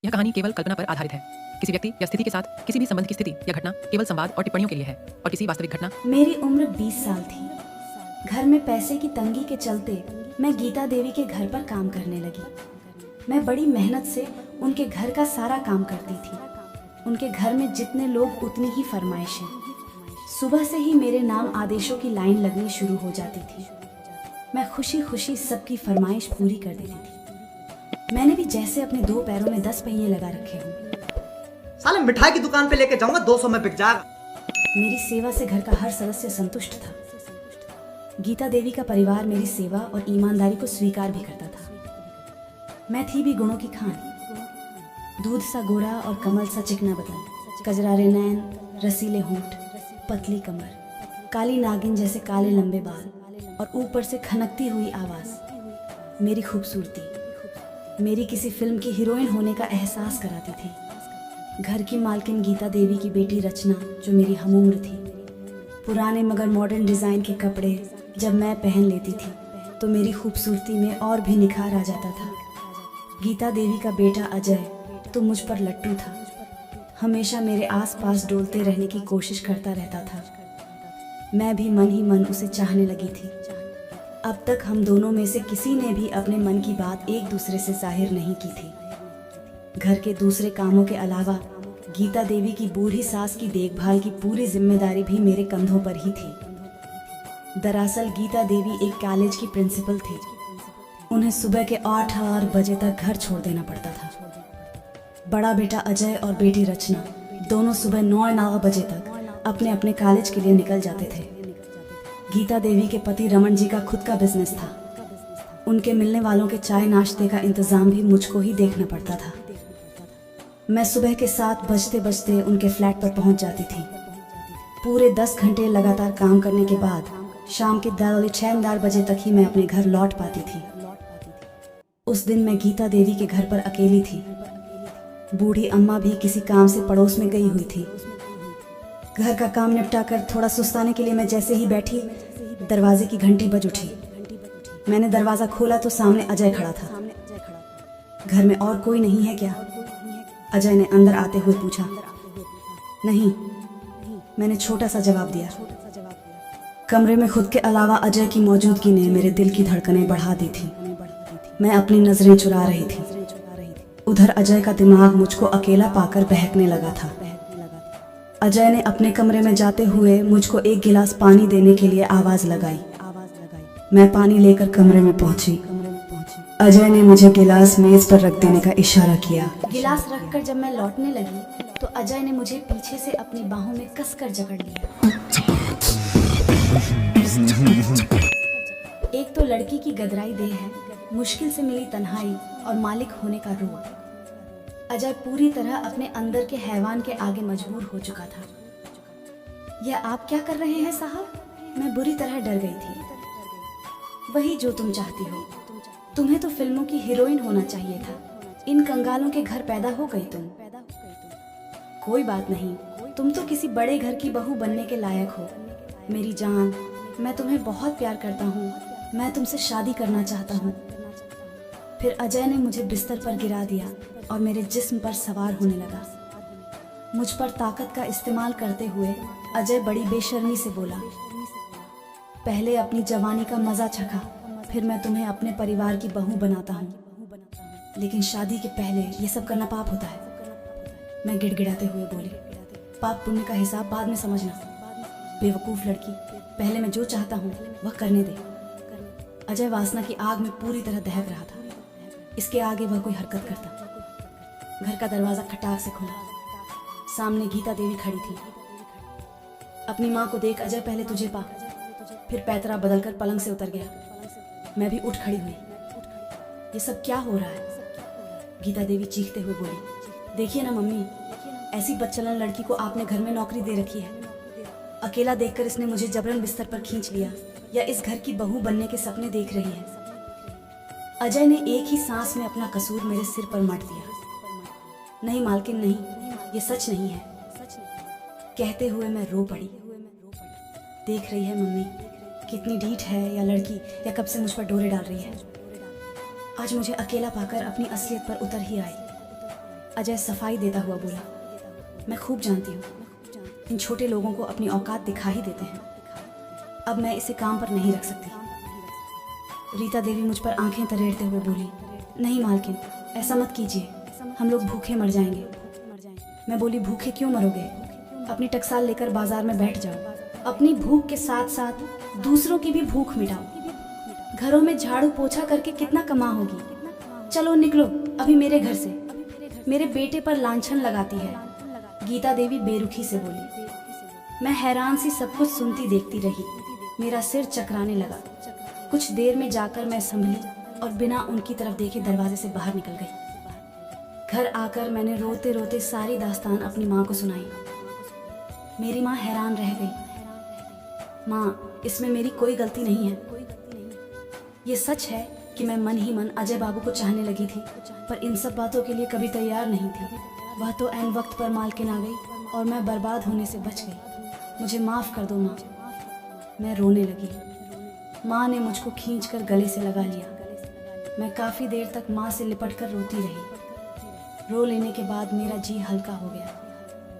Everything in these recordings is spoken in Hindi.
यह कहानी केवल कल्पना पर आधारित है। किसी व्यक्ति या स्थिति के साथ किसी भी संबंध की स्थिति या घटना केवल संवाद और टिप्पणियों के लिए है और किसी वास्तविक घटना। मेरी उम्र 20 साल थी। घर में पैसे की तंगी के चलते मैं गीता देवी के घर पर काम करने लगी। मैं बड़ी मेहनत से उनके घर का सारा काम करती थी। उनके घर में जितने लोग उतनी ही फरमाइशें। सुबह से ही मेरे नाम आदेशों की लाइन लगनी शुरू हो जाती थी। मैं खुशी खुशी सबकी फरमाइश पूरी कर देती थी। मैंने भी जैसे अपने 2 पैरों में 10 पहिए लगा रखे हों। साले मिठाई की दुकान पे लेके जाऊंगा 200 में बिक जाएगा। मेरी सेवा से घर का हर सदस्य संतुष्ट था। गीता देवी का परिवार मेरी सेवा और ईमानदारी को स्वीकार भी करता था। मैं थी भी गुणों की खान। दूध सा गोरा और कमल सा चिकना बदन, कजरारे नैन, रसीले होंठ, पतली कमर, काली नागिन जैसे काले लंबे बाल और ऊपर से खनकती हुई आवाज मेरी खूबसूरती, मेरी किसी फिल्म की हीरोइन होने का एहसास कराती थी। घर की मालकिन गीता देवी की बेटी रचना जो मेरी हमउम्र थी। पुराने मगर मॉडर्न डिज़ाइन के कपड़े जब मैं पहन लेती थी तो मेरी खूबसूरती में और भी निखार आ जाता था। गीता देवी का बेटा अजय तो मुझ पर लट्टू था। हमेशा मेरे आसपास डोलते रहने की कोशिश करता रहता था। मैं भी मन ही मन उसे चाहने लगी थी। अब तक हम दोनों में से किसी ने भी अपने मन की बात एक दूसरे से जाहिर नहीं की थी। घर के दूसरे कामों के अलावा गीता देवी की बूढ़ी सास की देखभाल की पूरी जिम्मेदारी भी मेरे कंधों पर ही थी। दरअसल गीता देवी एक कॉलेज की प्रिंसिपल थी। उन्हें सुबह के 8 बजे तक घर छोड़ देना पड़ता था। बड़ा बेटा अजय और बेटी रचना दोनों सुबह 9 बजे तक अपने अपने कॉलेज के लिए निकल जाते थे। गीता देवी के पति रमन जी का खुद का बिजनेस था। उनके मिलने वालों के चाय नाश्ते का इंतजाम भी मुझको ही देखना पड़ता था। मैं सुबह के 7 बजते बजते उनके फ्लैट पर पहुंच जाती थी। पूरे 10 घंटे लगातार काम करने के बाद शाम के 6 बजे तक ही मैं अपने घर लौट पाती थी। उस दिन मैं गीता देवी के घर पर अकेली थी। बूढ़ी अम्मा भी किसी काम से पड़ोस में गई हुई थी। घर का काम निपटा कर थोड़ा सुस्ताने के लिए मैं जैसे ही बैठी, दरवाजे की घंटी बज उठी। मैंने दरवाज़ा खोला तो सामने अजय खड़ा था। घर में और कोई नहीं है क्या? अजय ने अंदर आते हुए पूछा। नहीं, मैंने छोटा सा जवाब दिया। कमरे में खुद के अलावा अजय की मौजूदगी ने मेरे दिल की धड़कनें बढ़ा दी थी। मैं अपनी नजरें चुरा रही थी। उधर अजय का दिमाग मुझको अकेला पाकर बहकने लगा था। अजय ने अपने कमरे में जाते हुए मुझको एक गिलास पानी देने के लिए आवाज लगाई। मैं पानी लेकर कमरे में पहुंची। अजय ने मुझे गिलास मेज पर रख देने का इशारा किया। गिलास रखकर जब मैं लौटने लगी तो अजय ने मुझे पीछे से अपनी बाहों में कसकर जकड़ लिया। एक तो लड़की की गदराई देह है, मुश्किल से मिली तन्हाई और मालिक होने का रोग। अजय पूरी तरह अपने अंदर के हैवान के आगे मजबूर हो चुका था। यह आप क्या कर रहे हैं साहब? मैं बुरी तरह डर गई थी। वही जो तुम चाहती हो। तुम्हें तो फिल्मों की हीरोइन होना चाहिए था। इन कंगालों के घर पैदा हो गई तुम। कोई बात नहीं, तुम तो किसी बड़े घर की बहू बनने के लायक हो। मेरी जान, मैं तुम्हें बहुत प्यार करता हूँ। मैं तुमसे शादी करना चाहता हूँ। फिर अजय ने मुझे बिस्तर पर गिरा दिया और मेरे जिस्म पर सवार होने लगा। मुझ पर ताकत का इस्तेमाल करते हुए अजय बड़ी बेशर्मी से बोला, पहले अपनी जवानी का मजा चखा, फिर मैं तुम्हें अपने परिवार की बहू बनाता हूँ। लेकिन शादी के पहले ये सब करना पाप होता है। मैं गिड़गिड़ाते हुए बोली, पाप पुण्य का हिसाब बाद में समझना। बेवकूफ़ लड़की, पहले मैं जो चाहता हूँ वह करने दे। अजय वासना की आग में पूरी तरह दहक रहा था। इसके आगे वह कोई हरकत करता। घर का दरवाजा खटाक से खुला। सामने गीता देवी खड़ी थी। अपनी माँ को देख अजय पहले तुझे पा, फिर पैतरा बदलकर पलंग से उतर गया। मैं भी उठ खड़ी हुई। ये सब क्या हो रहा है? गीता देवी चीखते हुए बोली, देखिए ना मम्मी, ऐसी बदचलन लड़की को आपने घर में नौकरी दे रखी है। अकेला देखकर इसने मुझे जबरन बिस्तर पर खींच लिया या इस घर की बहू बनने के सपने देख रही है। अजय ने एक ही सांस में अपना कसूर मेरे सिर पर मट दिया। नहीं मालकिन नहीं, ये सच नहीं है। कहते हुए मैं रो पड़ी। देख रही है मम्मी, कितनी ढीठ है या लड़की, या कब से मुझ पर डोरे डाल रही है। आज मुझे अकेला पाकर अपनी असलियत पर उतर ही आई। अजय सफाई देता हुआ बोला, मैं खूब जानती हूँ इन छोटे लोगों को अपनी औकात दिखा ही देते हैं। अब मैं इसे काम पर नहीं रख सकती। रीता देवी मुझ पर आंखें तरेड़ते हुए बोली, नहीं मालकिन, ऐसा मत कीजिए, हम लोग भूखे मर जाएंगे। मैं बोली, भूखे क्यों मरोगे? अपनी टकसाल लेकर बाजार में बैठ जाओ, अपनी भूख के साथ साथ दूसरों की भी भूख मिटाओ। घरों में झाड़ू पोछा करके कितना कमा होगी। चलो निकलो अभी मेरे घर से, मेरे बेटे पर लांछन लगाती है, गीता देवी बेरुखी से बोली। मैं हैरान सी सब कुछ सुनती देखती रही, मेरा सिर चकराने लगा। कुछ देर में जाकर मैं संभली और बिना उनकी तरफ देखे दरवाजे से बाहर निकल गई। घर आकर मैंने रोते रोते सारी दास्तान अपनी माँ को सुनाई। मेरी माँ हैरान रह गई। माँ, इसमें मेरी कोई गलती नहीं है। ये सच है कि मैं मन ही मन अजय बाबू को चाहने लगी थी, पर इन सब बातों के लिए कभी तैयार नहीं थी। वह तो ऐन वक्त पर मालकिन आ गई और मैं बर्बाद होने से बच गई। मुझे माफ़ कर दो माँ। मैं रोने लगी। माँ ने मुझको खींचकर गले से लगा लिया। मैं काफ़ी देर तक माँ से लिपट कर रोती रही। रो लेने के बाद मेरा जी हल्का हो गया।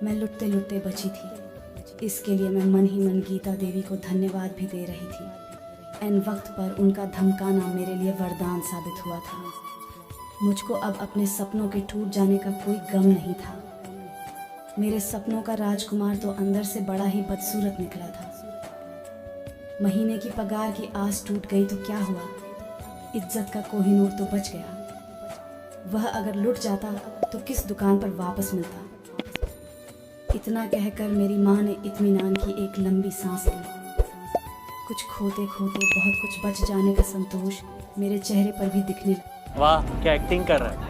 मैं लुटते लुटते बची थी। इसके लिए मैं मन ही मन गीता देवी को धन्यवाद भी दे रही थी। ऐन वक्त पर उनका धमकाना मेरे लिए वरदान साबित हुआ था। मुझको अब अपने सपनों के टूट जाने का कोई गम नहीं था। मेरे सपनों का राजकुमार तो अंदर से बड़ा ही बदसूरत निकला था। महीने की पगार की आस टूट गई तो क्या हुआ, इज्जत का कोहिनूर तो बच गया। वह अगर लुट जाता तो किस दुकान पर वापस मिलता। इतना कहकर मेरी माँ ने इत्मीनान की एक लंबी सांस ली। कुछ खोते खोते बहुत कुछ बच जाने का संतोष मेरे चेहरे पर भी दिखने लगा। वाह, क्या एक्टिंग कर रहा है।